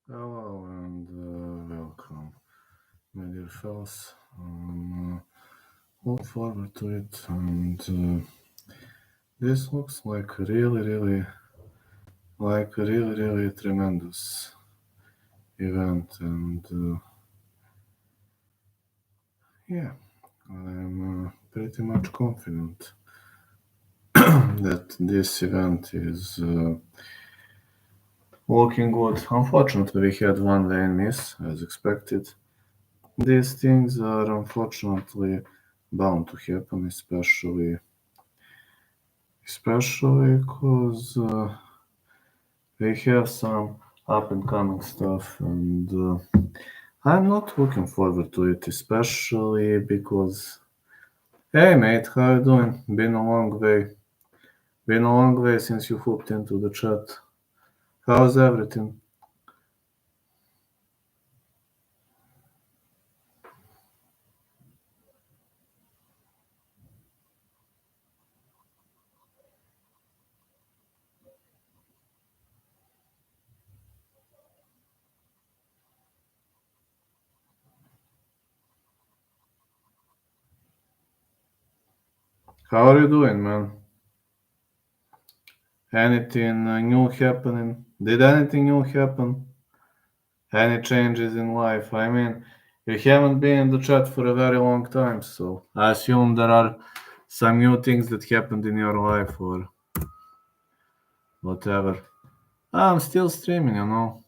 Hello and welcome, my dear fellas. Looking forward to it, and this looks like really tremendous event, and yeah, I'm pretty much confident that this event is looking good. Unfortunately, we had one lane miss, as expected. These things are unfortunately bound to happen, especially because we have some up and coming stuff, and I'm not looking forward to it, especially because, hey mate, how you doing? Been a long way since you hopped into the chat. How's everything? How are you doing, man? Anything new happening? Did anything new happen? Any changes in life? I mean, you haven't been in the chat for a very long time, so I assume there are some new things that happened in your life or whatever. I'm still streaming, you know.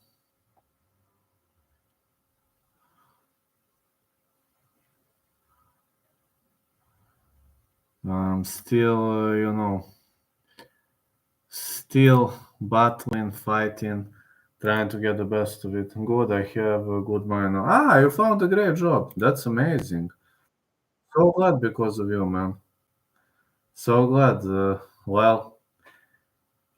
I'm still, still battling, fighting, trying to get the best of it. Good, I have a good mind now. Ah, you found a great job. That's amazing. So glad because of you, man. So glad. Well,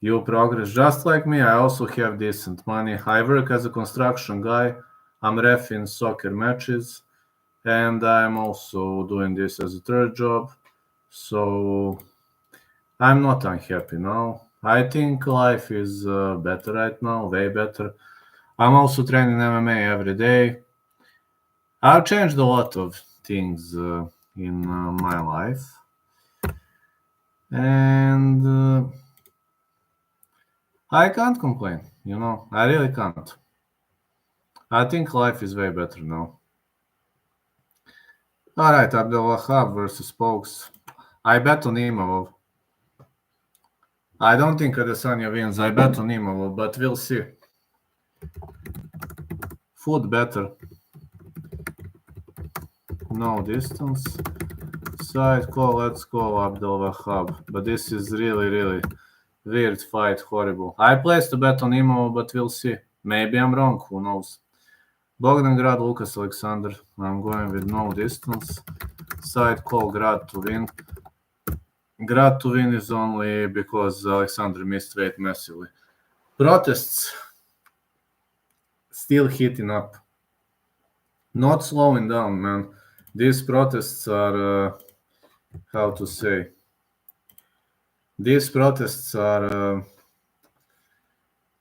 you progress just like me. I also have decent money. I work as a construction guy. I'm ref in soccer matches, and I'm also doing this as a third job. So I'm not unhappy now. I think life is better right now, way better. I'm also training MMA every day. I've changed a lot of things in my life, and I can't complain. I really can't. I think life is way better now. All right, Abdelwahab versus Pokes. I bet on Imavov. I don't think Adesanya wins. I bet on Imavov, but we'll see. Food better. No distance. Side call, let's go Abdelwahab. But this is really weird fight, horrible. I placed a bet on Imavov, but we'll see. Maybe I'm wrong, who knows. Bogdan Grad, Lucas Alexander. I'm going with no distance. Side call, Grad to win. Grad to win is only because Alexander missed weight massively. Protests still heating up. Not slowing down, man. These protests are, how to say, these protests are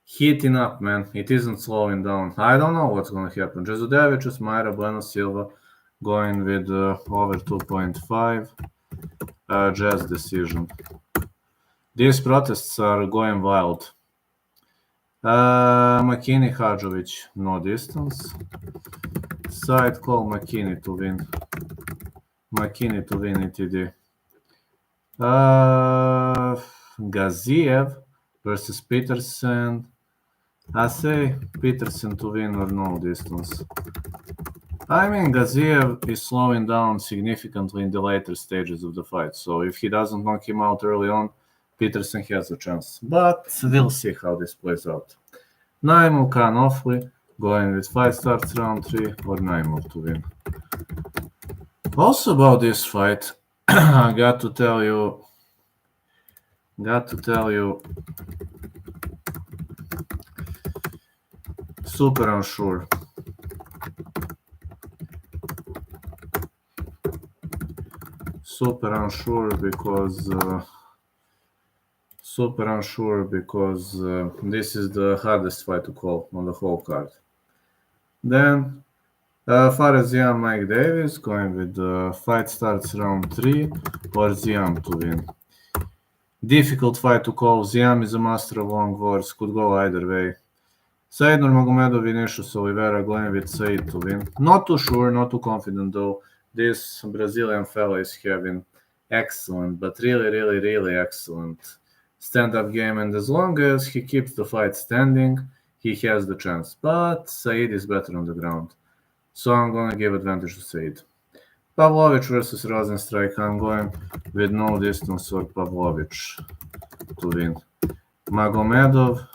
heating up, man. It isn't slowing down. I don't know what's going to happen. Jesudevic, Mayra, Bueno Silva going with over 2.5. Jazz decision. These protests are going wild. McKinney, Hadjovic, no distance. Side call McKinney to win. McKinney to win ETD. Gaziev versus Peterson. I say Peterson to win or no distance. I mean, Gaziev is slowing down significantly in the later stages of the fight. So if he doesn't knock him out early on, Peterson has a chance. But we'll see how this plays out. Naimov, Khan, Offley, going with 5 starts round 3 or Naimov to win. Also about this fight, I got to tell you, super unsure. Super unsure because this is the hardest fight to call on the whole card. Then, far as Ziam Mike Davis, going with fight starts round 3 or Ziam to win. Difficult fight to call. Ziam is a master of long words, could go either way. Said Nurmagomedov, Vinicius Oliveira, going with Said to win. Not too sure, not too confident though. This Brazilian fella is having excellent, but really, really, really excellent stand-up game, and as long as he keeps the fight standing, he has the chance. But Said is better on the ground, so I'm going to give advantage to Said. Pavlovich versus Rosenstrike, I'm going with no distance or Pavlovich to win. Magomedov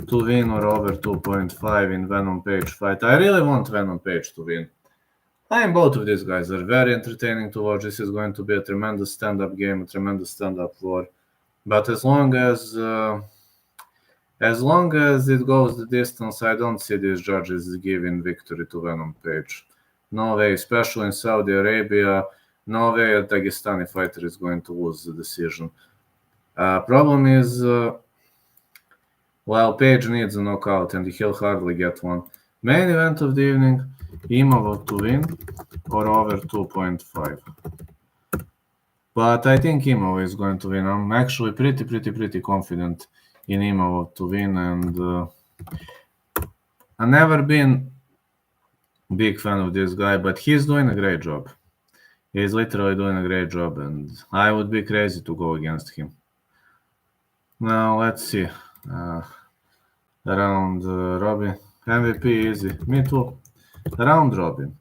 to win or over 2.5 in Venom Page fight. I really want Venom Page to win. Both of these guys are very entertaining to watch. This is going to be a tremendous stand-up game, a tremendous stand-up war. But as long as it goes the distance, I don't see these judges giving victory to Venom Page. No way, especially in Saudi Arabia. No way a Dagestani fighter is going to lose the decision. Problem is, while Page needs a knockout and he'll hardly get one. Main event of the evening, Imavov to win or over 2.5. But I think Imavov is going to win. I'm actually pretty confident in Imavov to win, and I've never been a big fan of this guy, but he's doing a great job. He's literally doing a great job, and I would be crazy to go against him. Now, let's see. Round robin. MVP easy. Me too. Round robin.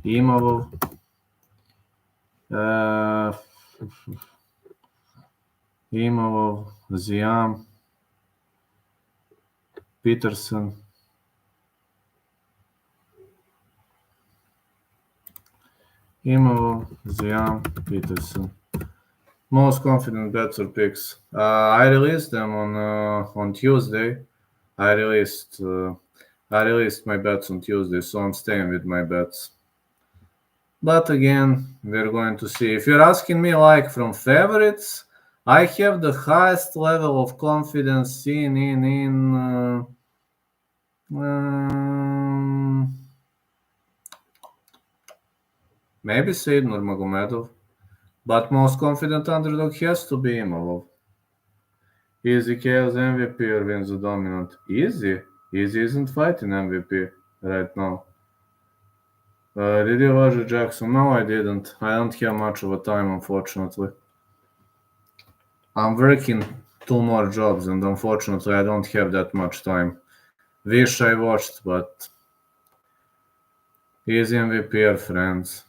Imavov. Imavov. Ziam. Peterson. Imavov. Ziam. Peterson. Most confident bets or picks. I released them on Tuesday. I released my bets on Tuesday, so I'm staying with my bets. But again, we're going to see. If you're asking me like from favorites, I have the highest level of confidence in maybe Said Nurmagomedov, but most confident underdog has to be Imavov. Easy KO's MVP or wins the dominant? Easy isn't fighting MVP right now. Did you watch Jackson? No, I didn't. I don't have much of a time, unfortunately. I'm working 2 more jobs, and unfortunately, I don't have that much time. Wish I watched, but easy MVP or friends.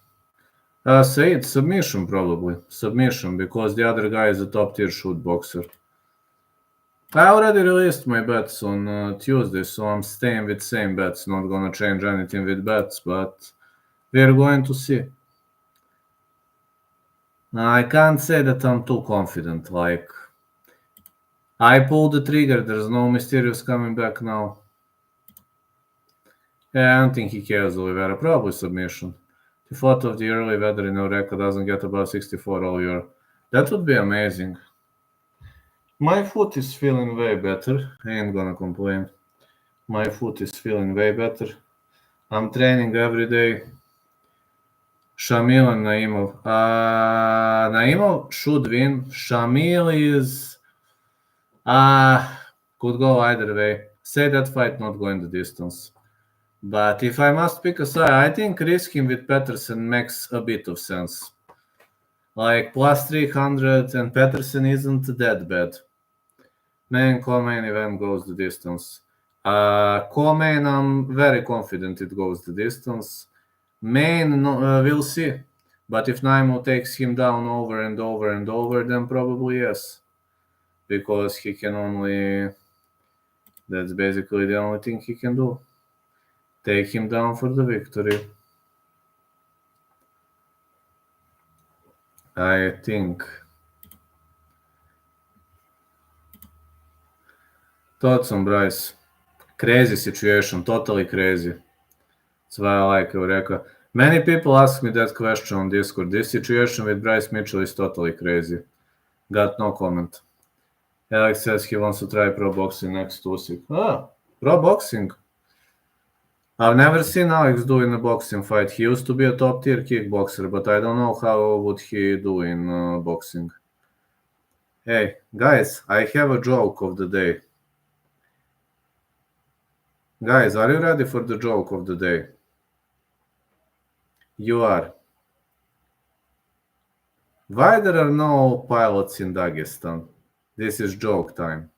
Say it's submission, probably. Submission, because the other guy is a top-tier shoot boxer. I already released my bets on Tuesday, so I'm staying with same bets. Not gonna change anything with bets, but we're going to see. I can't say that I'm too confident. Like, I pulled the trigger. There's no mysterious coming back now. Yeah, I don't think he cares, Oliveira. Probably submission. The thought of the early weather in Eureka doesn't get above 64 all year. That would be amazing. My foot is feeling way better. I ain't gonna complain. My foot is feeling way better. I'm training every day. Shamil and Naimov. Naimov should win. Shamil is... could go either way. Say that fight not going the distance. But if I must pick a side, I think risking with Peterson makes a bit of sense. Like plus 300 and Peterson isn't that bad. Main co-main event goes the distance. Co-main, I'm very confident it goes the distance. Main, we'll see. But if Naimo takes him down over and over and over, then probably yes. Because he can only... That's basically the only thing he can do. Take him down for the victory. I think. Thoughts on Bryce? Crazy situation, totally crazy. That's why I like Eureka. Many people ask me that question on Discord. This situation with Bryce Mitchell is totally crazy. Got no comment. Alex says he wants to try pro boxing next Usyk. Pro boxing? I've never seen Alex doing a boxing fight. He used to be a top tier kickboxer, but I don't know how would he do in boxing. Hey, guys, I have a joke of the day. Guys, are you ready for the joke of the day? You are. Why there are no pilots in Dagestan? This is joke time.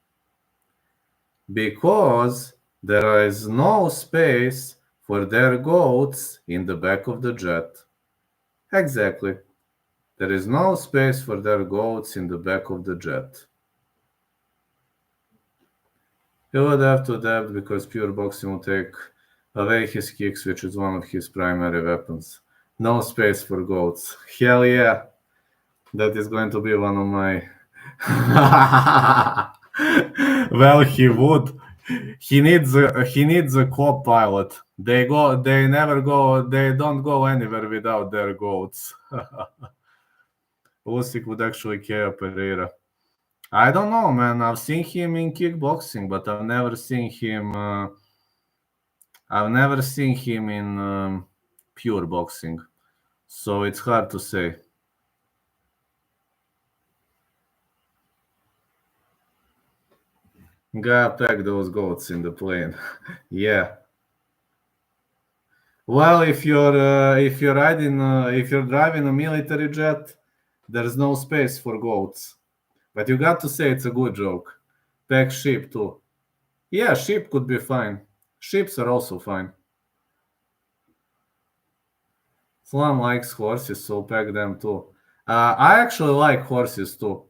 Because there is no space for their goats in the back of the jet. Exactly. There is no space for their goats in the back of the jet. He would have to adapt because pure boxing will take away his kicks, which is one of his primary weapons. No space for goats. Hell yeah. That is going to be one of my... Well, he would. He needs a co-pilot. They don't go anywhere without their goats. Usyk would actually KO Pereira. I don't know, man. I've seen him in kickboxing, but I've never seen him. I've never seen him in pure boxing, so it's hard to say. Gotta pack those goats in the plane. Yeah. Well, if you're driving a military jet, there's no space for goats. But you got to say it's a good joke. Pack sheep too. Yeah, sheep could be fine. Sheeps are also fine. Slam likes horses, so pack them too. I actually like horses too.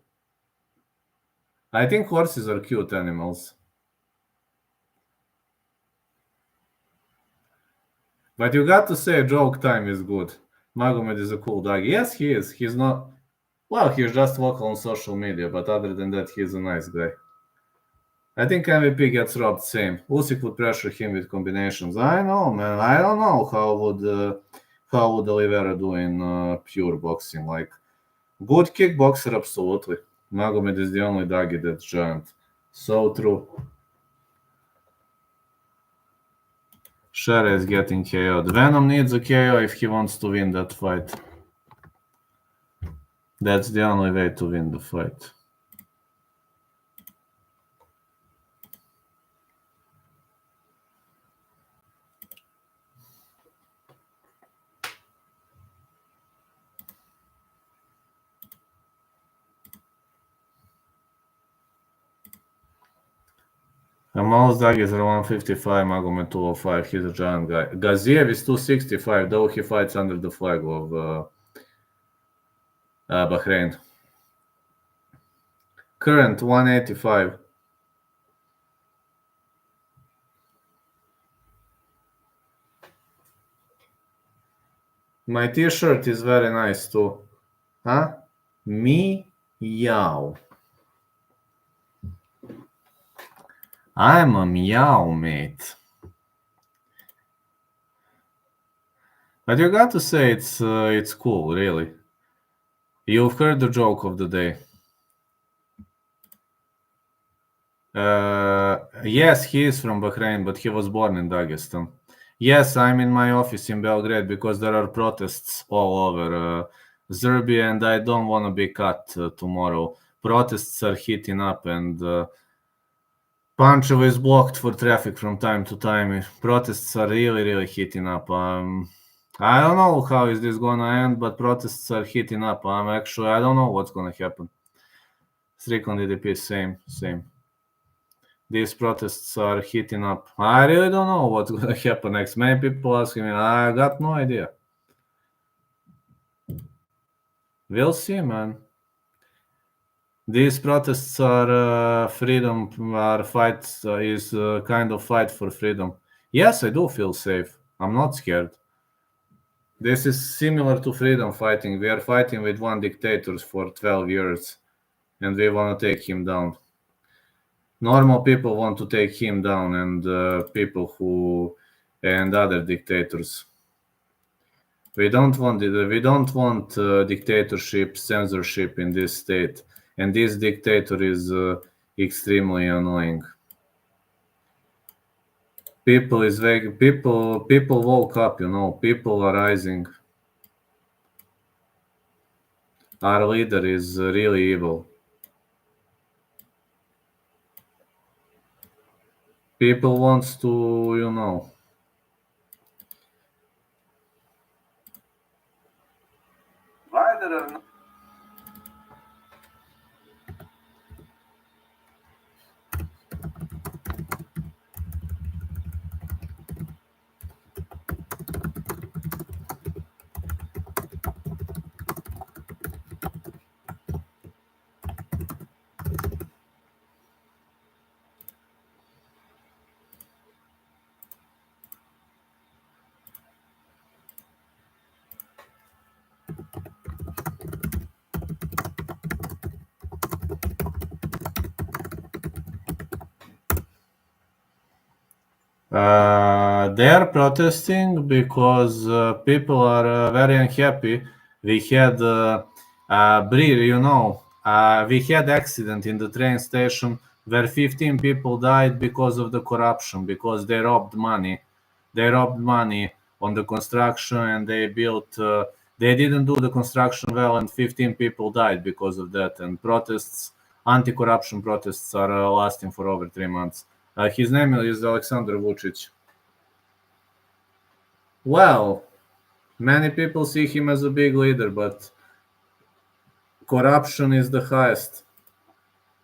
I think horses are cute animals. But you got to say joke time is good. Magomed is a cool dog. Yes, he is. He's not... Well, he's just vocal on social media, but other than that, he's a nice guy. I think MVP gets robbed same. Usyk would pressure him with combinations. I know, man. I don't know how would Oliveira do in pure boxing. Like, good kickboxer, absolutely. Magomed is the only doggy that's giant. So true. Shara is getting KO'd. Venom needs a KO if he wants to win that fight. That's the only way to win the fight. Most doggies are 155, Magomed 205. He's a giant guy. Gaziev is 265, though he fights under the flag of Bahrain. Current 185. My t-shirt is very nice too. Huh? Meow. I'm a meow, mate. But you got to say it's cool, really. You've heard the joke of the day. Yes, he is from Bahrain, but he was born in Dagestan. Yes, I'm in my office in Belgrade because there are protests all over Serbia, and I don't want to be cut tomorrow. Protests are heating up, and Pančevo is blocked for traffic from time to time. Protests are really, really heating up. I don't know how is this gonna end, but protests are heating up. I don't know what's gonna happen. Strickland DDP, same. These protests are heating up. I really don't know what's gonna happen next. Many people asking me. I got no idea. We'll see, man. These protests are freedom, are fights, is kind of fight for freedom. Yes, I do feel safe. I'm not scared. This is similar to freedom fighting. We are fighting with one dictator for 12 years, and we want to take him down. Normal people want to take him down, and people who and other dictators. We don't want dictatorship, censorship in this state, and this dictator is extremely annoying. People woke up, people are rising. Our leader is really evil. People wants to. Why there are no They are protesting because people are very unhappy. We had we had accident in the train station where 15 people died because of the corruption, because they robbed money. They robbed money on the construction and they built. They didn't do the construction well, and 15 people died because of that. And anti-corruption protests, are lasting for over 3 months. His name is Alexander Vucic. Well, many people see him as a big leader, but corruption is the highest.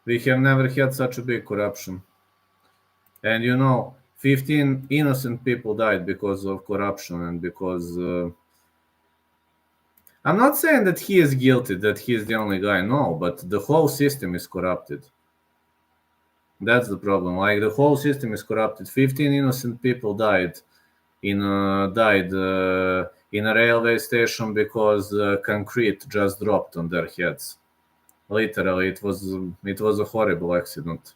We have never had such a big corruption. And 15 innocent people died because of corruption and because. I'm not saying that he is guilty, that he is the only guy, no, but the whole system is corrupted. That's the problem. Like, the whole system is corrupted. 15 innocent people died in a railway station because concrete just dropped on their heads. Literally, it was a horrible accident,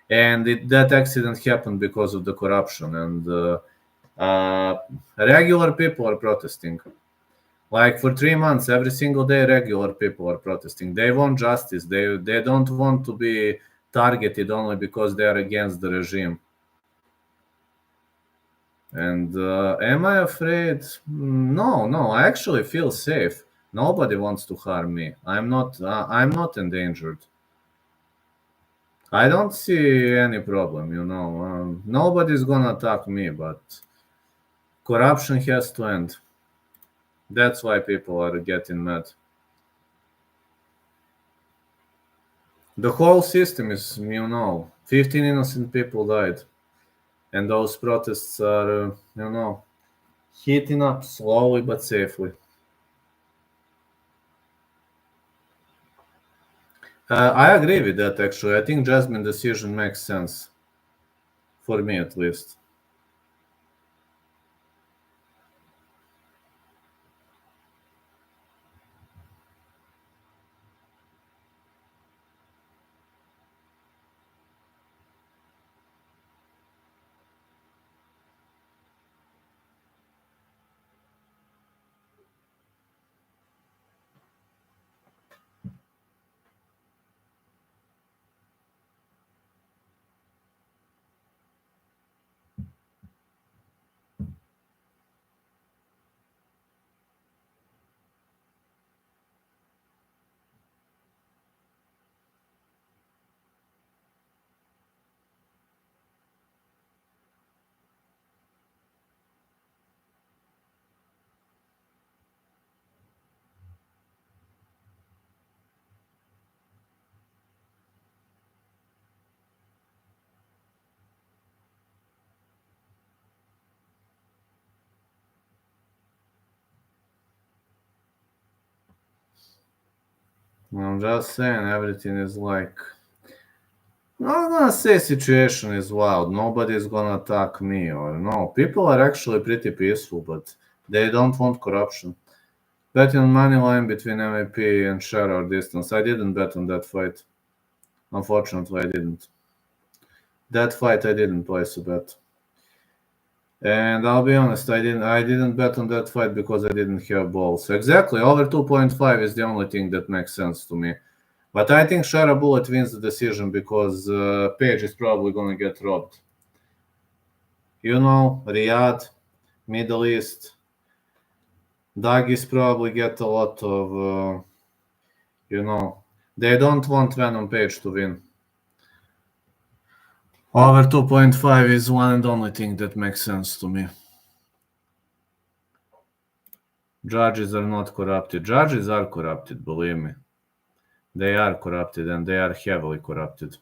and that accident happened because of the corruption. And regular people are protesting. Like, for 3 months, every single day, regular people are protesting. They want justice. They don't want to be targeted only because they are against the regime. And am I afraid? No. I actually feel safe. Nobody wants to harm me. I'm not endangered. I don't see any problem. Nobody's gonna attack me, but corruption has to end. That's why people are getting mad. The whole system is, 15 innocent people died, and those protests are, heating up slowly but safely. I agree with that, actually. I think Jasmine's decision makes sense. For me, at least. I'm just saying everything is like. I'm not gonna say situation is wild. Nobody's gonna attack me or no. People are actually pretty peaceful, but they don't want corruption. Betting on money line between MVP and share or distance. I didn't bet on that fight. Unfortunately, I didn't. That fight I didn't place a bet. And I'll be honest, I didn't bet on that fight because I didn't have balls. Exactly, over 2.5 is the only thing that makes sense to me. But I think Shara Bullet wins the decision because Page is probably going to get robbed. Riyadh, Middle East. Dagis probably get a lot of, they don't want Venom Page to win. Over 2.5 is one and only thing that makes sense to me. Judges are not corrupted. Judges are corrupted, believe me. They are corrupted and they are heavily corrupted.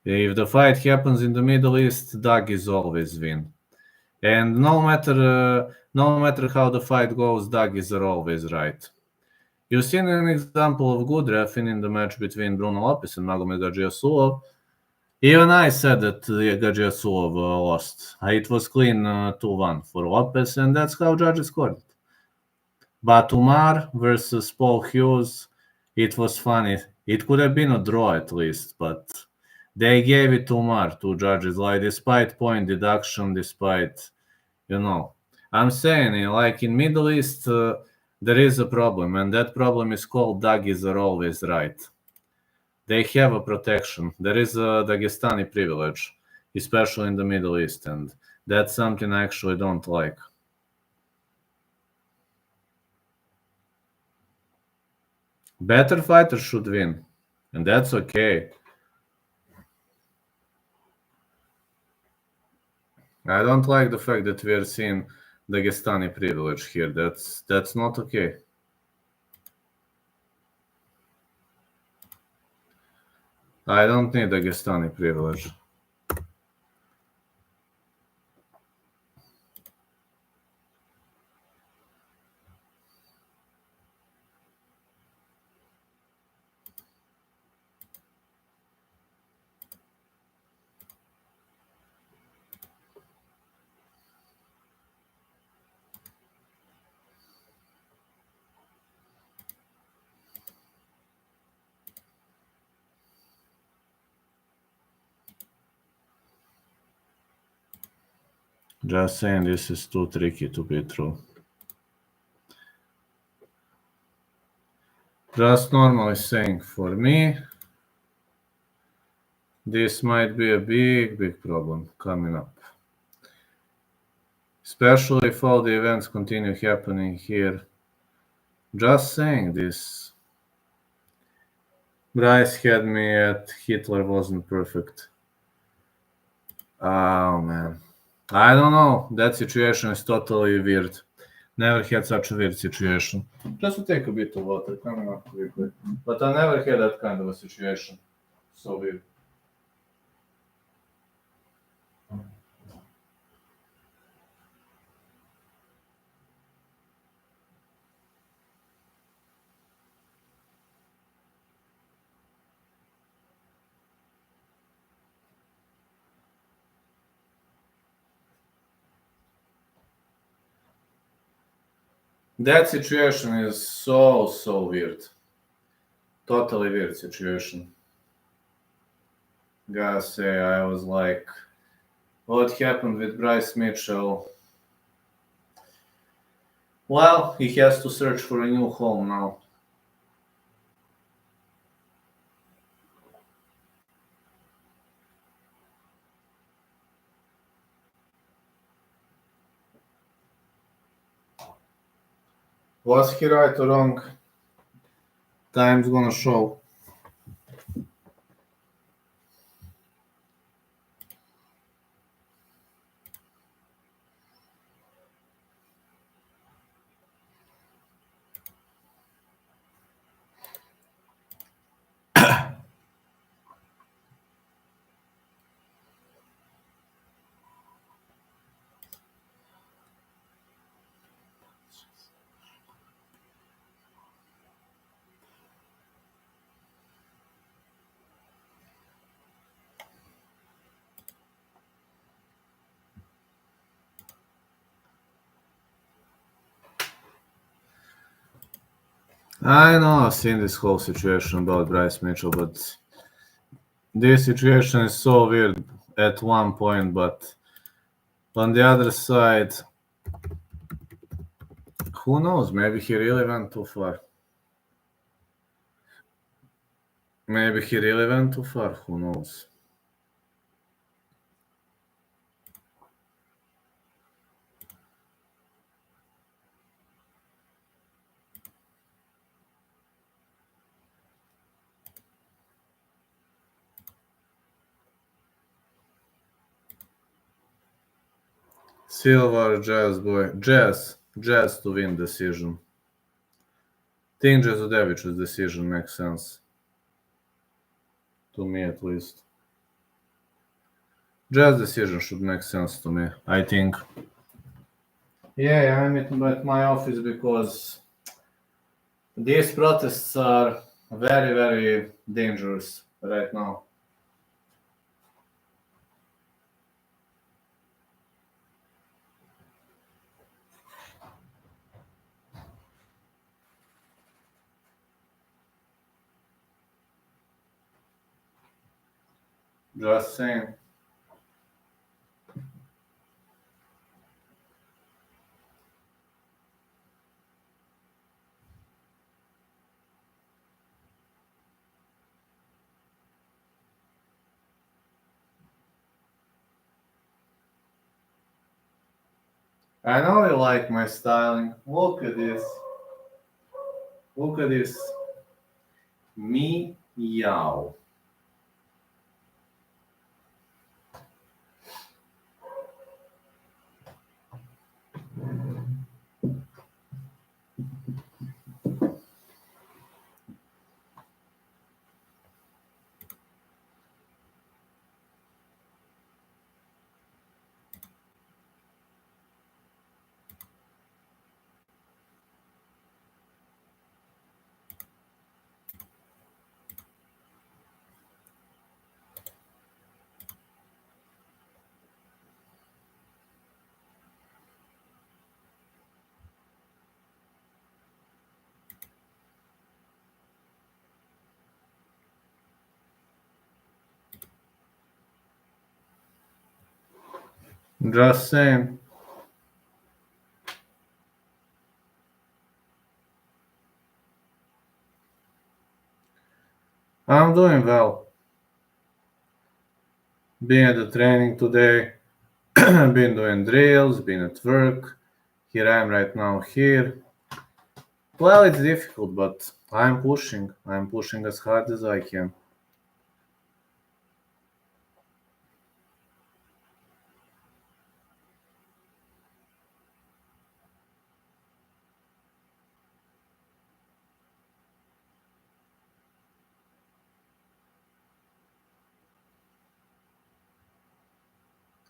If the fight happens in the Middle East, Dagis always win. And no matter how the fight goes, Dagis are always right. You've seen an example of good reffing in the match between Bruno Lopez and Magomed Gajiasulov. Even I said that Gajiasulov lost. It was clean 2-1 for Lopez, and that's how judges scored it. But Umar versus Paul Hughes, it was funny. It could have been a draw at least, but they gave it to Umar, two judges, like despite point deduction, despite, I'm saying, like in Middle East, there is a problem, and that problem is called Dagis are always right. They have a protection. There is a Dagestani privilege, especially in the Middle East, and that's something I actually don't like. Better fighters should win, and that's okay. I don't like the fact that we are seeing Dagestani privilege here. That's not okay. I don't need Dagestani privilege. Just saying this is too tricky to be true. Just normally saying, for me, this might be a big problem coming up. Especially if all the events continue happening here. Just saying this. Bryce had me at Hitler wasn't perfect. Oh man. I don't know. That situation is totally weird. Never had such a weird situation. Just to take a bit of water, coming up quickly. But I never had that kind of a situation. So weird. That situation is so weird. Totally weird situation. Gotta say, I was like, what happened with Bryce Mitchell? Well, he has to search for a new home now. Was he right or wrong? Time's gonna show. I know I've seen this whole situation about Bryce Mitchell, but this situation is so weird at one point, but on the other side, who knows? Maybe he really went too far. Maybe he really went too far. Who knows? Silver, Jazz boy. Jazz to win decision. Think Jazudevic's decision makes sense. To me at least. Jazz decision should make sense to me, I think. Yeah, I'm at my office because these protests are very, very dangerous right now. Just saying. I know you like my styling. Look at this. Look at this. Meow. Just saying. I'm doing well. Been at the training today. Been doing drills. Been at work. Here I am right now here. Well, it's difficult, but I'm pushing. I'm pushing as hard as I can.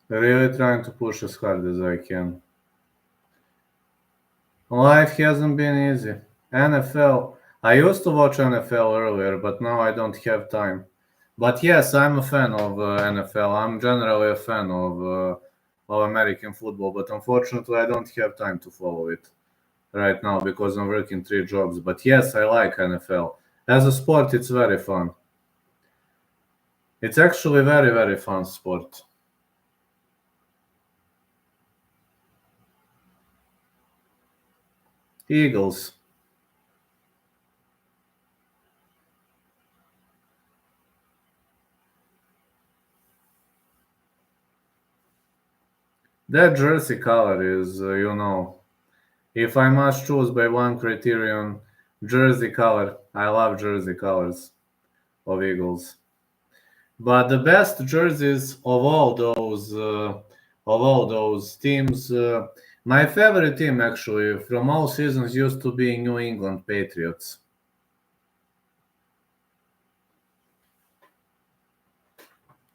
Really trying to push as hard as I can. Life hasn't been easy. NFL. I used to watch NFL earlier, but now I don't have time. But yes, I'm a fan of NFL. I'm generally a fan of American football, but unfortunately, I don't have time to follow it right now because I'm working three jobs. But yes, I like NFL. As a sport, it's very fun. It's actually very, very fun sport. Eagles. That jersey color is, if I must choose by one criterion, jersey color. I love jersey colors of Eagles. But the best jerseys of all those teams, my favorite team actually from all seasons used to be New England Patriots.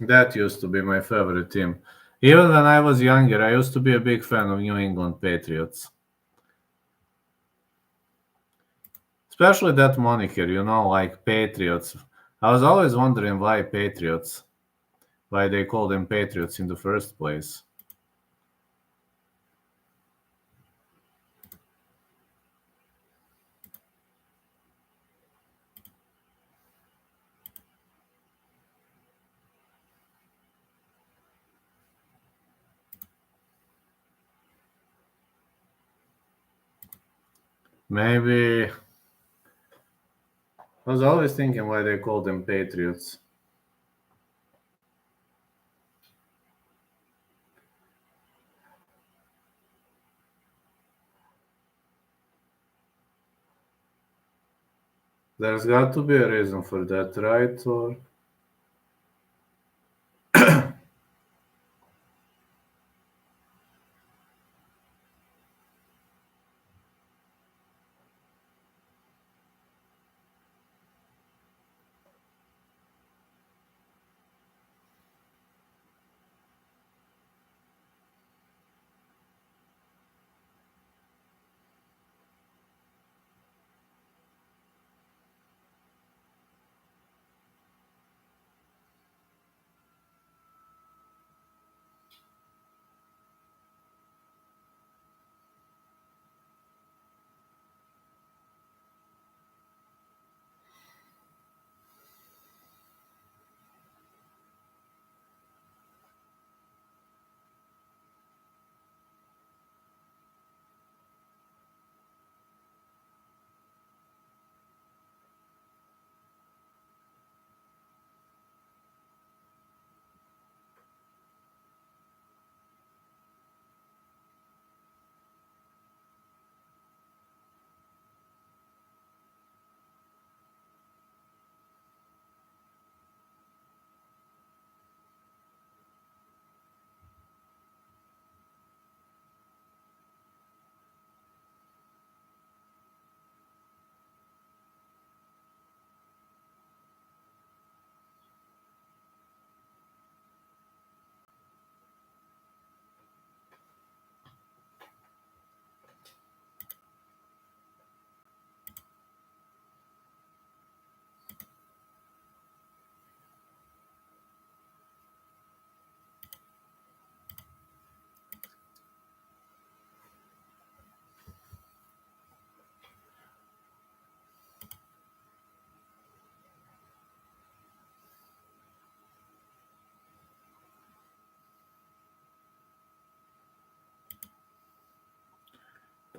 That used to be my favorite team. Even when I was younger, I used to be a big fan of New England Patriots. Especially that moniker, like Patriots. I was always wondering why Patriots, why they call them Patriots in the first place. Maybe I was always thinking why they call them Patriots. There's got to be a reason for that, right? Or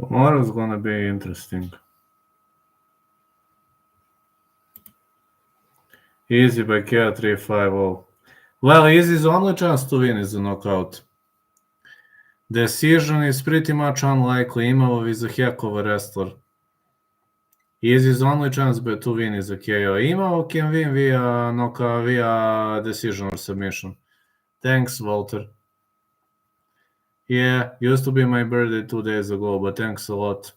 Tomorrow's gonna be interesting. Easy by KO 3-5-0. Well, Easy's only chance to win is a knockout. Decision is pretty much unlikely. Imavov is a heck of a wrestler. Easy's only chance to win is a KO. Imavov can win via knockout, via decision or submission. Thanks, Walter. Yeah, used to be my birthday 2 days ago, but thanks a lot.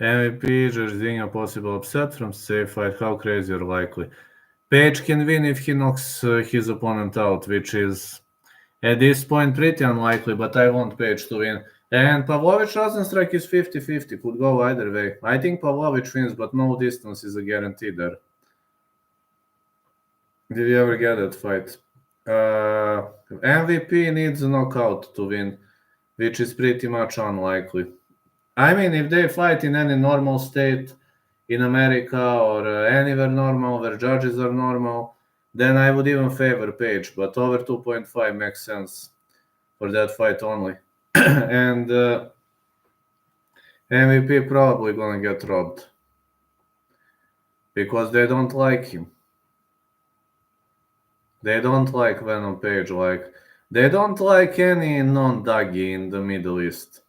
MVP, Jorginho possible upset from safe fight. How crazy or likely? Page can win if he knocks his opponent out, which is at this point pretty unlikely, but I want Page to win. And Pavlovich Rosenstrike is 50-50, could go either way. I think Pavlovich wins, but no distance is a guarantee there. Did you ever get that fight? MVP needs a knockout to win, which is pretty much unlikely. I mean, if they fight in any normal state in America or anywhere normal where judges are normal, then I would even favor Page, but over 2.5 makes sense for that fight only. And MVP probably gonna get robbed because they don't like him. They don't like Venom Page, they don't like any non-Dagi in the Middle East.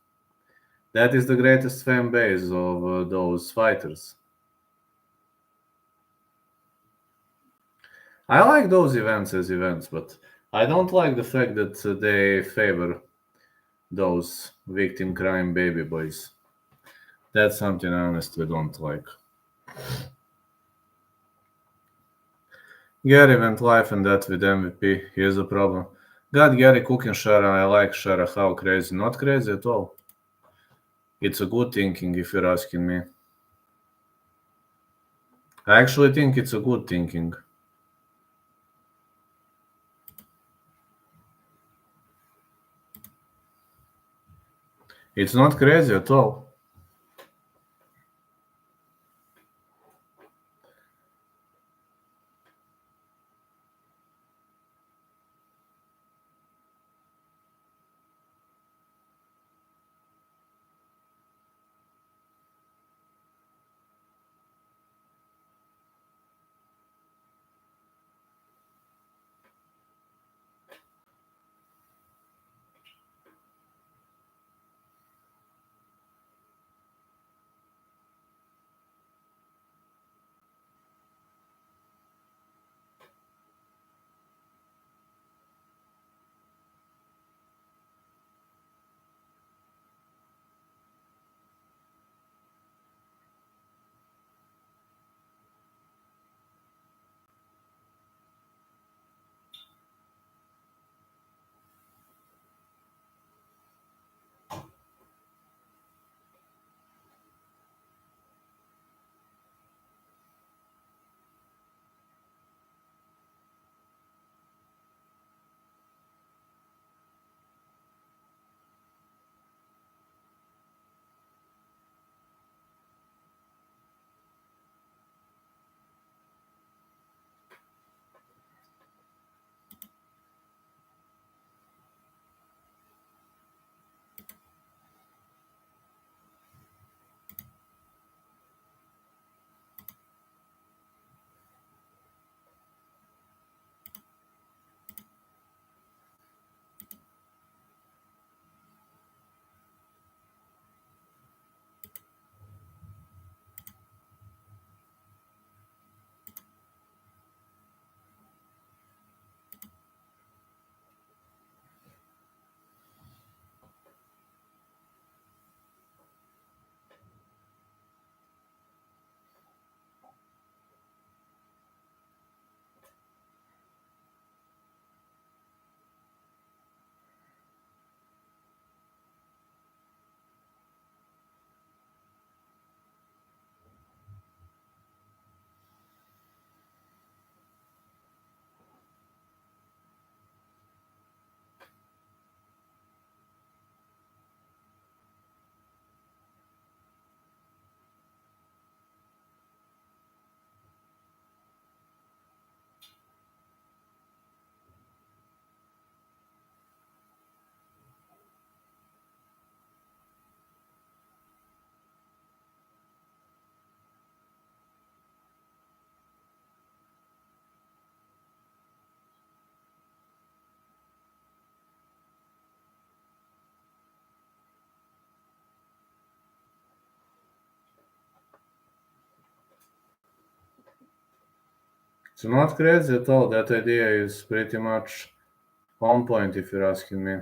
That is the greatest fan base of those fighters. I like those events as events, but I don't like the fact that they favor those victim crime baby boys. That's something I honestly don't like. Gary went live and that with MVP. Here's the problem. Got Gary cooking Shara. I like Shara. How crazy? Not crazy at all. It's a good thinking if you're asking me. I actually think it's a good thinking. It's not crazy at all. It's not crazy at all. That idea is pretty much on point if you're asking me.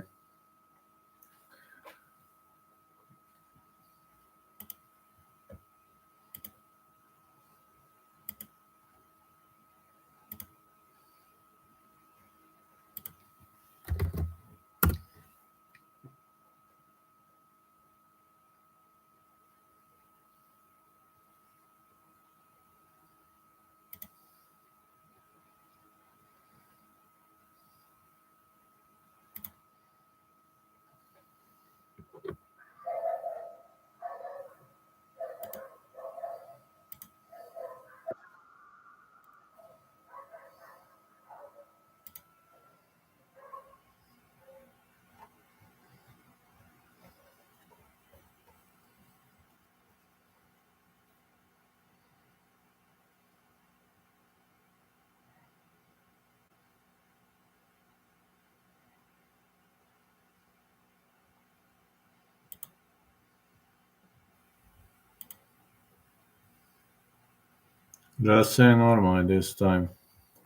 Just say normally this time.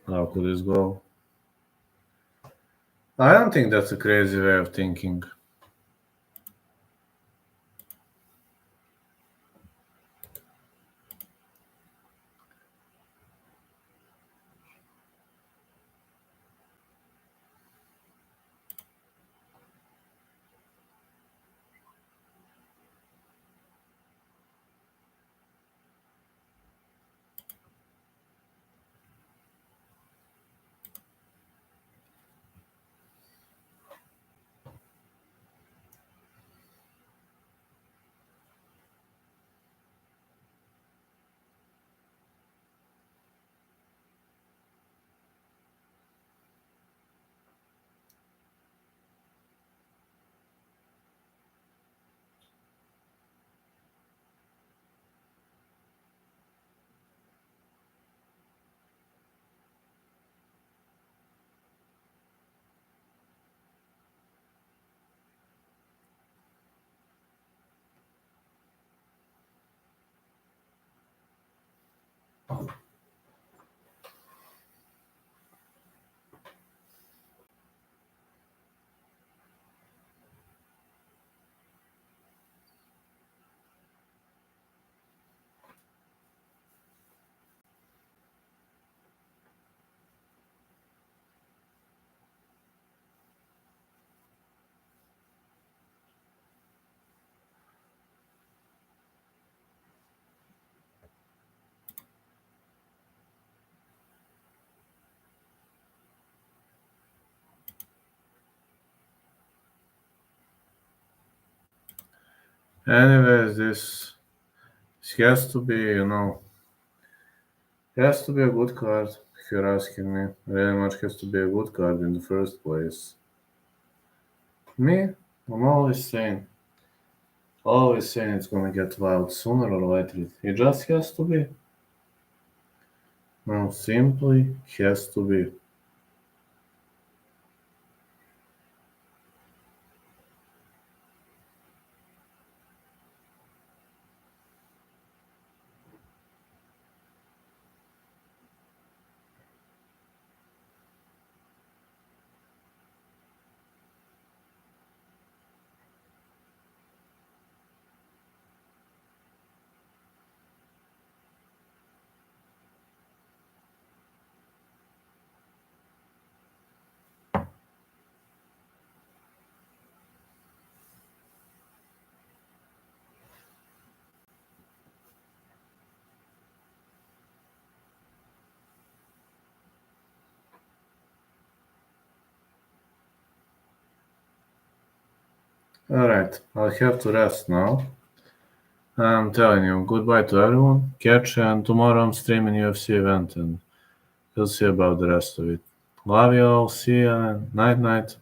How could this go? I don't think that's a crazy way of thinking. Anyways, this has to be, has to be a good card, if you're asking me. Very much has to be a good card in the first place. Me, I'm always saying it's gonna get wild sooner or later. It just has to be. No, simply has to be. Alright, I'll have to rest now. I'm telling you, goodbye to everyone. Catch you, and tomorrow I'm streaming UFC event and we'll see about the rest of it. Love you all, see ya, night night.